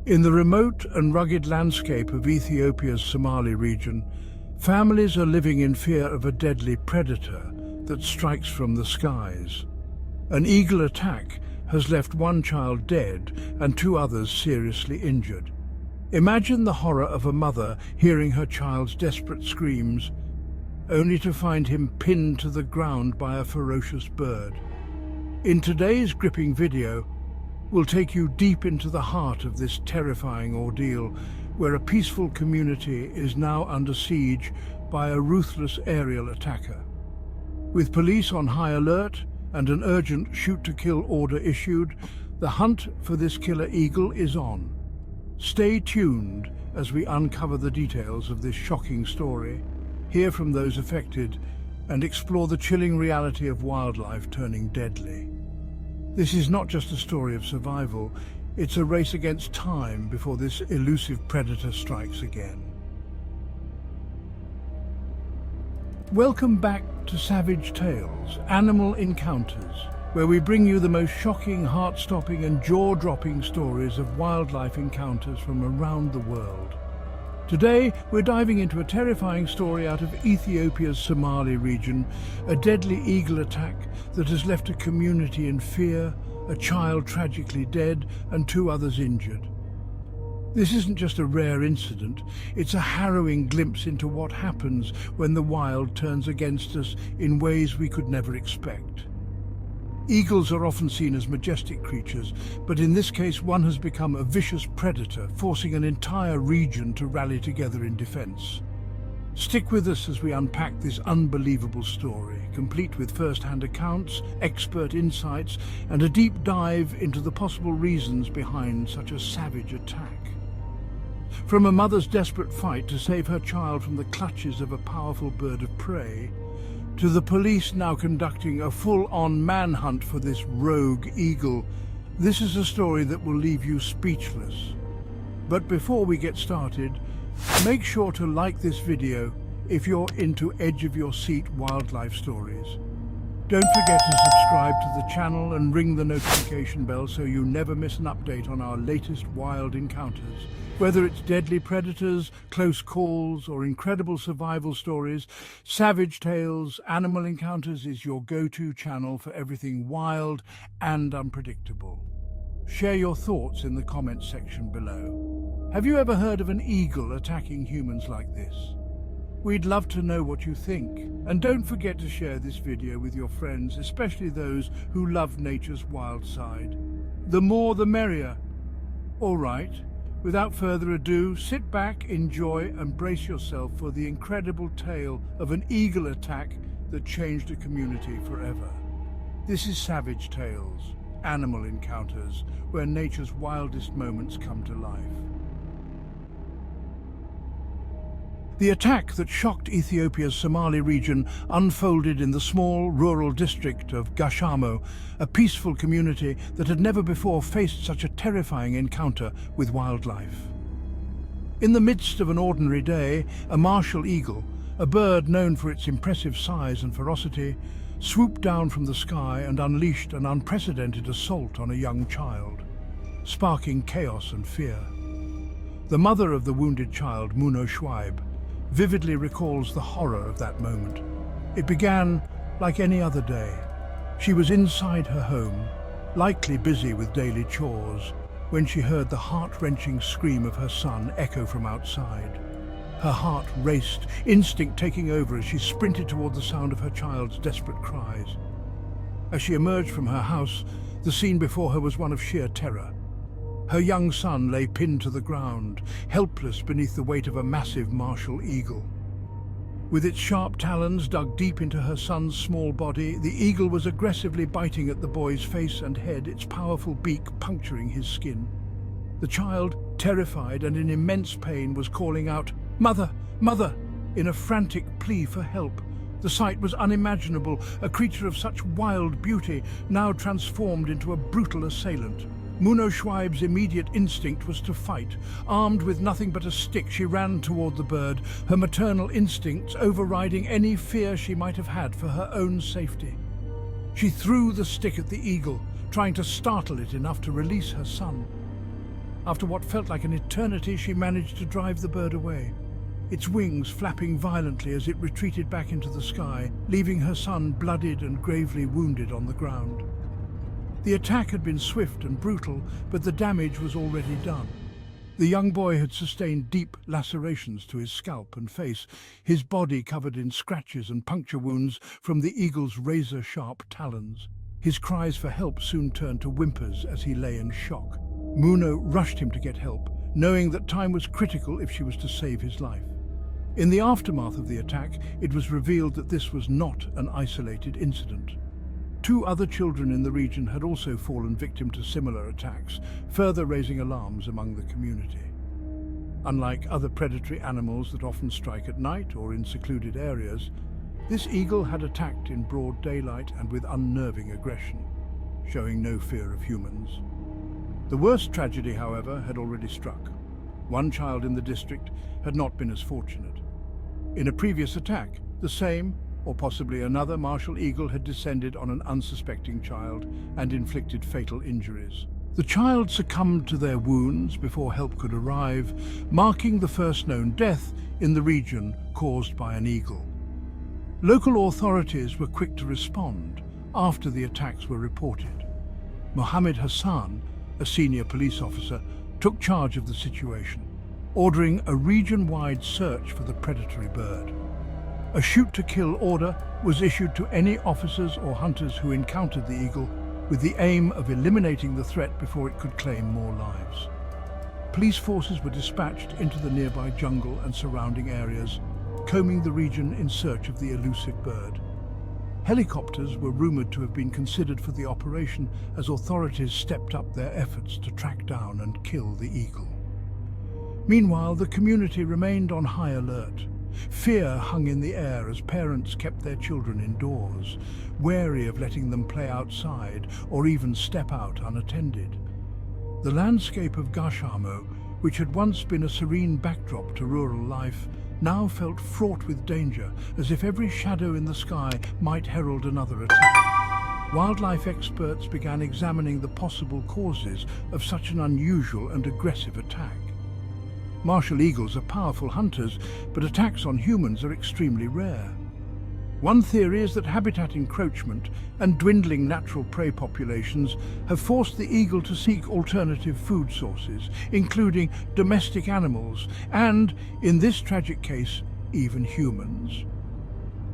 In the remote and rugged landscape of Ethiopia's Somali region, families are living in fear of a deadly predator that strikes from the skies. An eagle attack has left one child dead and two others seriously injured. Imagine the horror of a mother hearing her child's desperate screams, only to find him pinned to the ground by a ferocious bird. In today's gripping video, we'll take you deep into the heart of this terrifying ordeal, where a peaceful community is now under siege by a ruthless aerial attacker. With police on high alert and an urgent shoot-to-kill order issued, the hunt for this killer eagle is on. Stay tuned as we uncover the details of this shocking story, hear from those affected, and explore the chilling reality of wildlife turning deadly. This is not just a story of survival, it's a race against time before this elusive predator strikes again. Welcome back to Savage Tales, Animal Encounters, where we bring you the most shocking, heart-stopping and jaw-dropping stories of wildlife encounters from around the world. Today, we're diving into a terrifying story out of Ethiopia's Somali region, a deadly eagle attack that has left a community in fear, a child tragically dead, and two others injured. This isn't just a rare incident, it's a harrowing glimpse into what happens when the wild turns against us in ways we could never expect. Eagles are often seen as majestic creatures, but in this case one has become a vicious predator, forcing an entire region to rally together in defense. Stick with us as we unpack this unbelievable story, complete with first-hand accounts, expert insights, and a deep dive into the possible reasons behind such a savage attack. From a mother's desperate fight to save her child from the clutches of a powerful bird of prey, to the police now conducting a full-on manhunt for this rogue eagle, this is a story that will leave you speechless. But before we get started, make sure to like this video if you're into edge-of-your-seat wildlife stories. Don't forget to subscribe to the channel and ring the notification bell so you never miss an update on our latest wild encounters. Whether it's deadly predators, close calls, or incredible survival stories, Savage Tales Animal Encounters is your go-to channel for everything wild and unpredictable. Share your thoughts in the comments section below. Have you ever heard of an eagle attacking humans like this? We'd love to know what you think. And don't forget to share this video with your friends, especially those who love nature's wild side. The more the merrier. All right. Without further ado, sit back, enjoy, and brace yourself for the incredible tale of an eagle attack that changed a community forever. This is Savage Tales, Animal Encounters, where nature's wildest moments come to life. The attack that shocked Ethiopia's Somali region unfolded in the small rural district of Gashamo, a peaceful community that had never before faced such a terrifying encounter with wildlife. In the midst of an ordinary day, a martial eagle, a bird known for its impressive size and ferocity, swooped down from the sky and unleashed an unprecedented assault on a young child, sparking chaos and fear. The mother of the wounded child, Muno Schweib, vividly recalls the horror of that moment. It began like any other day. She was inside her home, likely busy with daily chores, when she heard the heart-wrenching scream of her son echo from outside. Her heart raced, instinct taking over as she sprinted toward the sound of her child's desperate cries. As she emerged from her house, the scene before her was one of sheer terror. Her young son lay pinned to the ground, helpless beneath the weight of a massive martial eagle. With its sharp talons dug deep into her son's small body, the eagle was aggressively biting at the boy's face and head, its powerful beak puncturing his skin. The child, terrified and in immense pain, was calling out, "Mother! Mother!" in a frantic plea for help. The sight was unimaginable, a creature of such wild beauty, now transformed into a brutal assailant. Muno Schweib's immediate instinct was to fight. Armed with nothing but a stick, she ran toward the bird, her maternal instincts overriding any fear she might have had for her own safety. She threw the stick at the eagle, trying to startle it enough to release her son. After what felt like an eternity, she managed to drive the bird away, its wings flapping violently as it retreated back into the sky, leaving her son bloodied and gravely wounded on the ground. The attack had been swift and brutal, but the damage was already done. The young boy had sustained deep lacerations to his scalp and face, his body covered in scratches and puncture wounds from the eagle's razor-sharp talons. His cries for help soon turned to whimpers as he lay in shock. Muno rushed him to get help, knowing that time was critical if she was to save his life. In the aftermath of the attack, it was revealed that this was not an isolated incident. 2 other children in the region had also fallen victim to similar attacks, further raising alarms among the community. Unlike other predatory animals that often strike at night or in secluded areas, this eagle had attacked in broad daylight and with unnerving aggression, showing no fear of humans. The worst tragedy, however, had already struck. 1 child in the district had not been as fortunate. In a previous attack, the same, or possibly another, martial eagle had descended on an unsuspecting child and inflicted fatal injuries. The child succumbed to their wounds before help could arrive, marking the first known death in the region caused by an eagle. Local authorities were quick to respond after the attacks were reported. Mohammed Hassan, a senior police officer, took charge of the situation, ordering a region-wide search for the predatory bird. A shoot-to-kill order was issued to any officers or hunters who encountered the eagle, with the aim of eliminating the threat before it could claim more lives. Police forces were dispatched into the nearby jungle and surrounding areas, combing the region in search of the elusive bird. Helicopters were rumored to have been considered for the operation as authorities stepped up their efforts to track down and kill the eagle. Meanwhile, the community remained on high alert. Fear hung in the air as parents kept their children indoors, wary of letting them play outside or even step out unattended. The landscape of Gashamo, which had once been a serene backdrop to rural life, now felt fraught with danger, as if every shadow in the sky might herald another attack. Wildlife experts began examining the possible causes of such an unusual and aggressive attack. Martial eagles are powerful hunters, but attacks on humans are extremely rare. One theory is that habitat encroachment and dwindling natural prey populations have forced the eagle to seek alternative food sources, including domestic animals and, in this tragic case, even humans.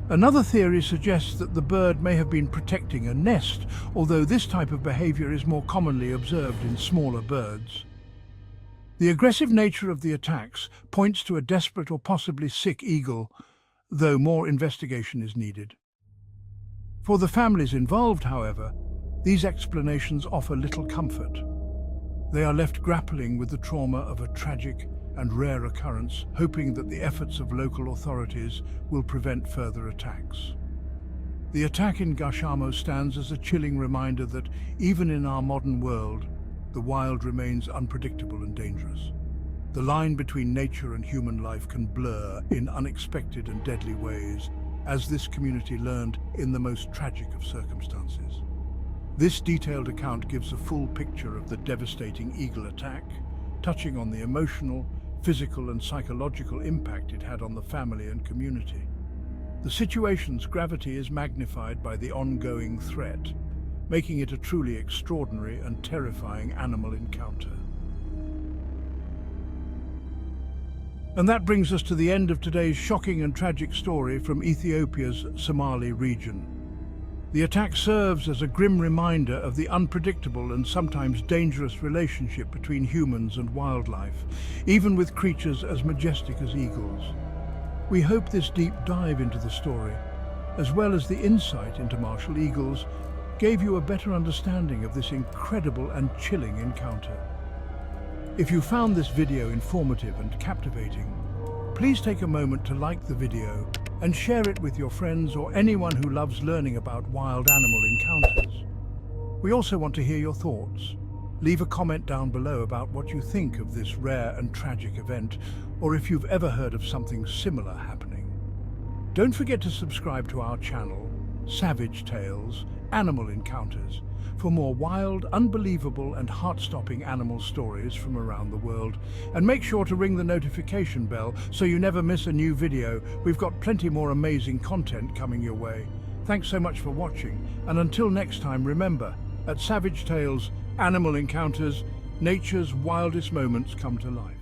Another theory suggests that the bird may have been protecting a nest, although this type of behavior is more commonly observed in smaller birds. The aggressive nature of the attacks points to a desperate or possibly sick eagle, though more investigation is needed. For the families involved, however, these explanations offer little comfort. They are left grappling with the trauma of a tragic and rare occurrence, hoping that the efforts of local authorities will prevent further attacks. The attack in Gashamo stands as a chilling reminder that, even in our modern world, the wild remains unpredictable and dangerous. The line between nature and human life can blur in unexpected and deadly ways, as this community learned in the most tragic of circumstances. This detailed account gives a full picture of the devastating eagle attack, touching on the emotional, physical and psychological impact it had on the family and community. The situation's gravity is magnified by the ongoing threat, making it a truly extraordinary and terrifying animal encounter. And that brings us to the end of today's shocking and tragic story from Ethiopia's Somali region. The attack serves as a grim reminder of the unpredictable and sometimes dangerous relationship between humans and wildlife, even with creatures as majestic as eagles. We hope this deep dive into the story, as well as the insight into martial eagles, gave you a better understanding of this incredible and chilling encounter. If you found this video informative and captivating, please take a moment to like the video and share it with your friends or anyone who loves learning about wild animal encounters. We also want to hear your thoughts. Leave a comment down below about what you think of this rare and tragic event, or if you've ever heard of something similar happening. Don't forget to subscribe to our channel, Savage Tales, Animal Encounters, for more wild, unbelievable and heart-stopping animal stories from around the world. And make sure to ring the notification bell so you never miss a new video. We've got plenty more amazing content coming your way. Thanks so much for watching, and until next time, remember, at Savage Tales, animal encounters, nature's wildest moments come to life.